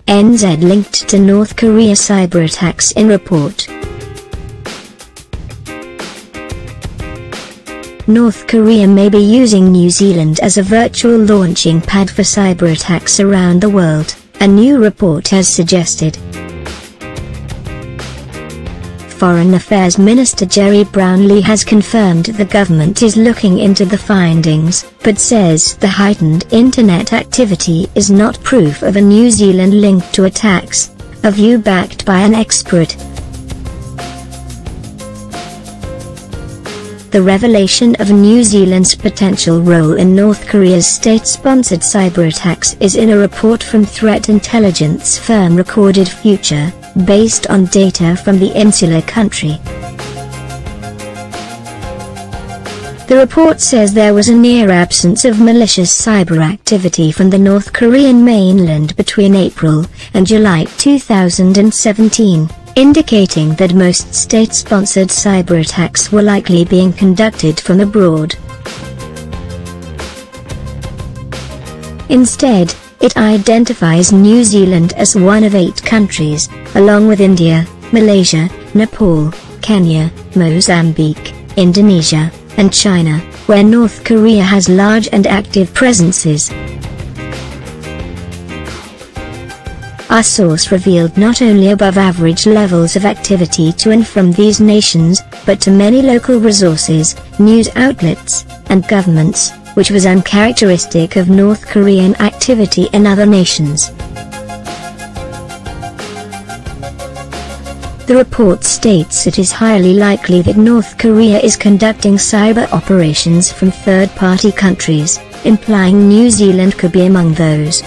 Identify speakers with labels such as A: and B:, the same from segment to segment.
A: NZ linked to North Korea cyber attacks in report. North Korea may be using New Zealand as a virtual launching pad for cyber attacks around the world, a new report has suggested. Foreign Affairs Minister Gerry Brownlee has confirmed the government is looking into the findings, but says the heightened internet activity is not proof of a New Zealand link to attacks, a view backed by an expert. The revelation of New Zealand's potential role in North Korea's state-sponsored cyber attacks is in a report from threat intelligence firm Recorded Future, based on data from the insular country. The report says there was a near absence of malicious cyber activity from the North Korean mainland between April and July 2017. Indicating that most state-sponsored cyber attacks were likely being conducted from abroad. Instead, it identifies New Zealand as one of 8 countries, along with India, Malaysia, Nepal, Kenya, Mozambique, Indonesia, and China, where North Korea has large and active presences. Our source revealed not only above-average levels of activity to and from these nations, but to many local resources, news outlets, and governments, which was uncharacteristic of North Korean activity in other nations. The report states it is highly likely that North Korea is conducting cyber operations from third-party countries, implying New Zealand could be among those.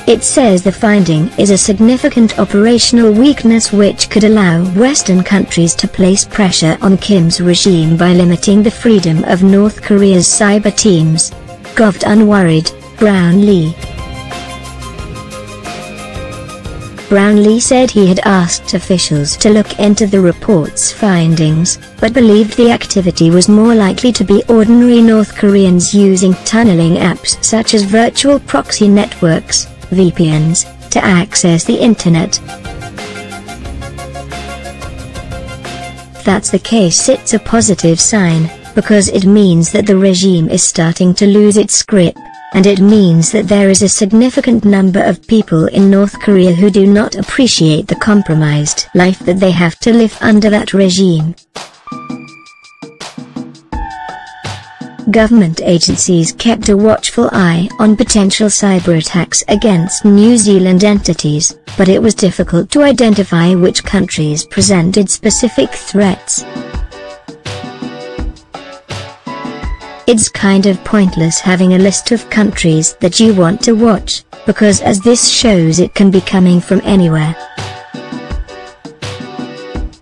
A: It says the finding is a significant operational weakness which could allow Western countries to place pressure on Kim's regime by limiting the freedom of North Korea's cyber teams. Goved unworried, Brownlee. Brownlee said he had asked officials to look into the report's findings, but believed the activity was more likely to be ordinary North Koreans using tunneling apps such as virtual proxy networks, VPNs, to access the internet. If that's the case, it's a positive sign, because it means that the regime is starting to lose its grip, and it means that there is a significant number of people in North Korea who do not appreciate the compromised life that they have to live under that regime. Government agencies kept a watchful eye on potential cyber attacks against New Zealand entities, but it was difficult to identify which countries presented specific threats. It's kind of pointless having a list of countries that you want to watch, because as this shows it can be coming from anywhere.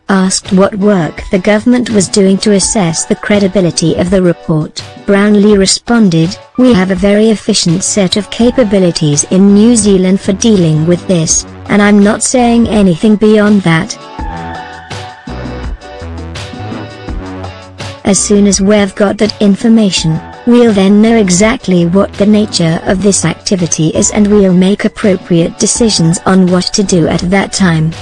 A: Asked what work the government was doing to assess the credibility of the report, Brownlee responded, "We have a very efficient set of capabilities in New Zealand for dealing with this, and I'm not saying anything beyond that. As soon as we've got that information, we'll then know exactly what the nature of this activity is and we'll make appropriate decisions on what to do at that time."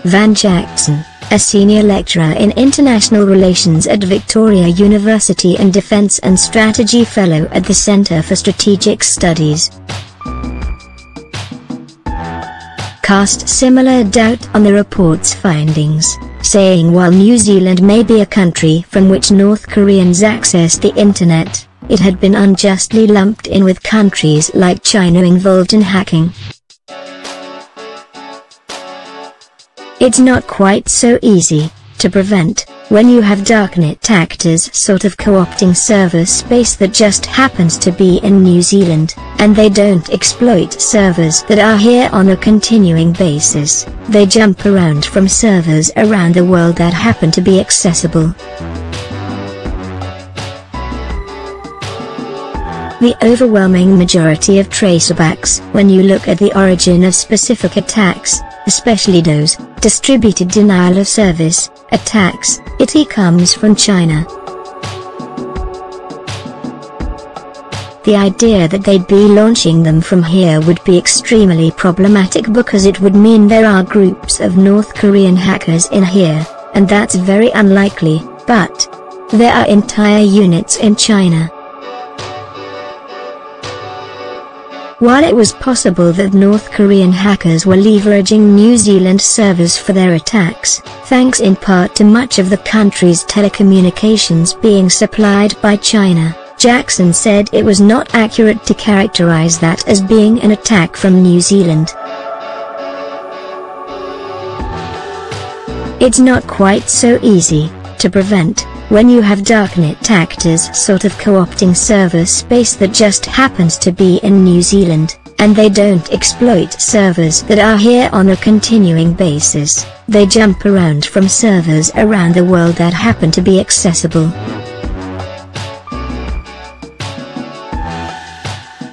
A: Van Jackson, a senior lecturer in international relations at Victoria University and Defence and Strategy Fellow at the Centre for Strategic Studies, cast similar doubt on the report's findings, saying while New Zealand may be a country from which North Koreans access the internet, it had been unjustly lumped in with countries like China involved in hacking. It's not quite so easy to prevent, when you have darknet actors sort of co-opting server space that just happens to be in New Zealand, and they don't exploit servers that are here on a continuing basis, they jump around from servers around the world that happen to be accessible. The overwhelming majority of tracerbacks, when you look at the origin of specific attacks, especially those distributed denial of service attacks. It comes from China. The idea that they'd be launching them from here would be extremely problematic because it would mean there are groups of North Korean hackers in here, and that's very unlikely, but there are entire units in China. While it was possible that North Korean hackers were leveraging New Zealand servers for their attacks, thanks in part to much of the country's telecommunications being supplied by China, Jackson said it was not accurate to characterize that as being an attack from New Zealand. It's not quite so easy to prevent when you have darknet actors sort of co-opting server space that just happens to be in New Zealand, and they don't exploit servers that are here on a continuing basis. They jump around from servers around the world that happen to be accessible.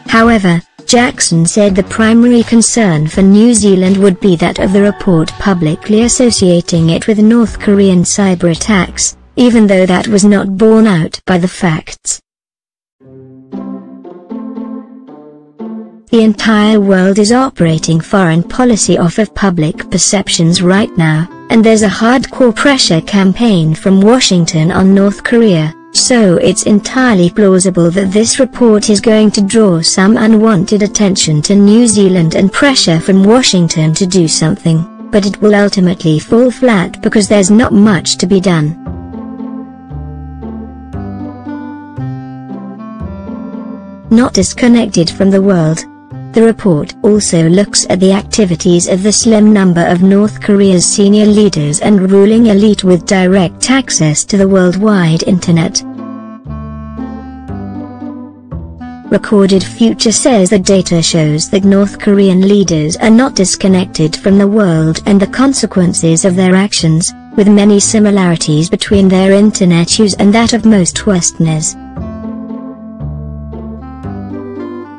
A: However, Jackson said the primary concern for New Zealand would be that of the report publicly associating it with North Korean cyber attacks, even though that was not borne out by the facts. The entire world is operating foreign policy off of public perceptions right now, and there's a hardcore pressure campaign from Washington on North Korea. So it's entirely plausible that this report is going to draw some unwanted attention to New Zealand and pressure from Washington to do something, but it will ultimately fall flat because there's not much to be done. Not disconnected from the world. The report also looks at the activities of the slim number of North Korea's senior leaders and ruling elite with direct access to the worldwide internet. Recorded Future says the data shows that North Korean leaders are not disconnected from the world and the consequences of their actions, with many similarities between their internet use and that of most Westerners.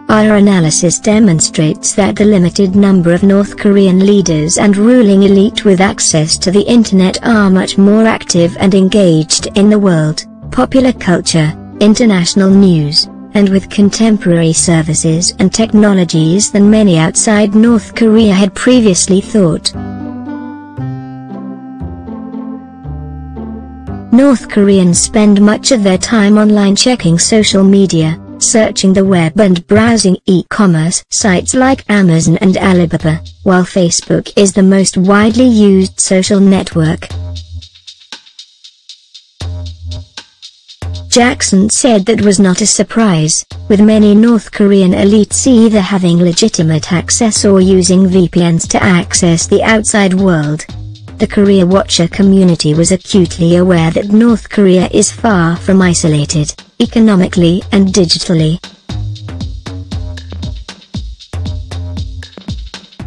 A: Our analysis demonstrates that the limited number of North Korean leaders and ruling elite with access to the internet are much more active and engaged in the world, popular culture, international news, and with contemporary services and technologies than many outside North Korea had previously thought. North Koreans spend much of their time online checking social media, searching the web and browsing e-commerce sites like Amazon and Alibaba, while Facebook is the most widely used social network. Jackson said that was not a surprise, with many North Korean elites either having legitimate access or using VPNs to access the outside world. The Korea Watcher community was acutely aware that North Korea is far from isolated, economically and digitally.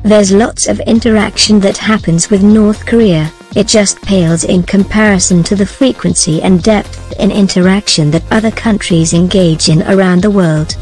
A: There's lots of interaction that happens with North Korea, it just pales in comparison to the frequency and depth in interaction that other countries engage in around the world.